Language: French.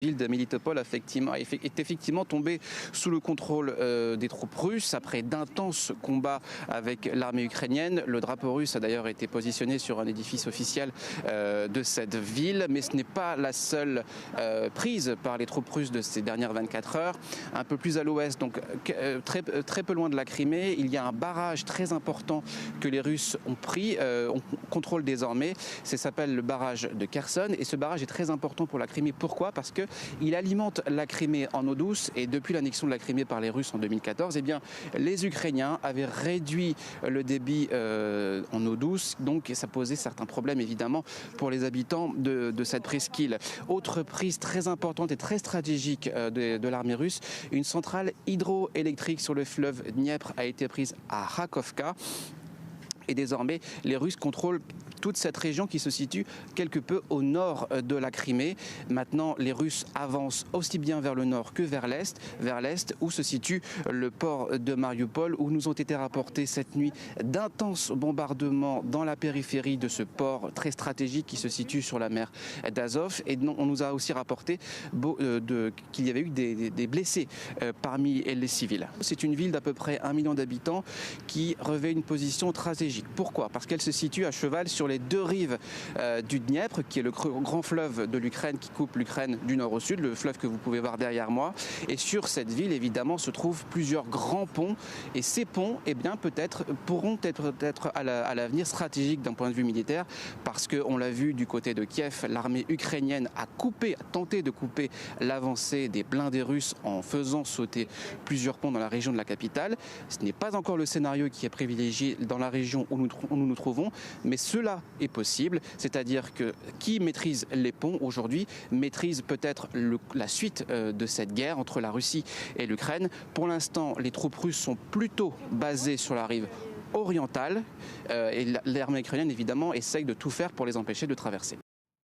La ville de Mélitopol est effectivement tombée sous le contrôle des troupes russes après d'intenses combats avec l'armée ukrainienne. Le drapeau russe a d'ailleurs été positionné sur un édifice officiel de cette ville, mais ce n'est pas la seule prise par les troupes russes de ces dernières 24 heures. Un peu plus à l'ouest, donc très peu loin de la Crimée, il y a un barrage très important que les Russes ont pris, on contrôle désormais. Ça s'appelle le barrage de Kherson et ce barrage est très important pour la Crimée. Pourquoi ? Parce que il alimente la Crimée en eau douce et depuis l'annexion de la Crimée par les Russes en 2014, eh bien, les Ukrainiens avaient réduit le débit en eau douce, donc ça posait certains problèmes évidemment pour les habitants de cette presqu'île. Autre prise très importante et très stratégique de l'armée russe, une centrale hydroélectrique sur le fleuve Dniepr a été prise à Rakhovka. Et désormais, les Russes contrôlent toute cette région qui se situe quelque peu au nord de la Crimée. Maintenant, les Russes avancent aussi bien vers le nord que vers l'est où se situe le port de Mariupol, où nous ont été rapportés cette nuit d'intenses bombardements dans la périphérie de ce port très stratégique qui se situe sur la mer d'Azov. Et on nous a aussi rapporté qu'il y avait eu des blessés parmi les civils. C'est une ville d'à peu près 1 million d'habitants qui revêt une position stratégique. Pourquoi ? Parce qu'elle se situe à cheval sur les deux rives du Dniepr, qui est le grand fleuve de l'Ukraine qui coupe l'Ukraine du nord au sud, le fleuve que vous pouvez voir derrière moi. Et sur cette ville, évidemment, se trouvent plusieurs grands ponts. Et ces ponts, eh bien, pourront être à l'avenir stratégiques d'un point de vue militaire, parce qu'on l'a vu du côté de Kiev, l'armée ukrainienne a tenté de couper l'avancée des blindés russes en faisant sauter plusieurs ponts dans la région de la capitale. Ce n'est pas encore le scénario qui est privilégié dans la région où nous nous trouvons, mais cela est possible, c'est-à-dire que qui maîtrise les ponts aujourd'hui maîtrise peut-être la suite de cette guerre entre la Russie et l'Ukraine. Pour l'instant, les troupes russes sont plutôt basées sur la rive orientale et l'armée ukrainienne évidemment essaye de tout faire pour les empêcher de traverser.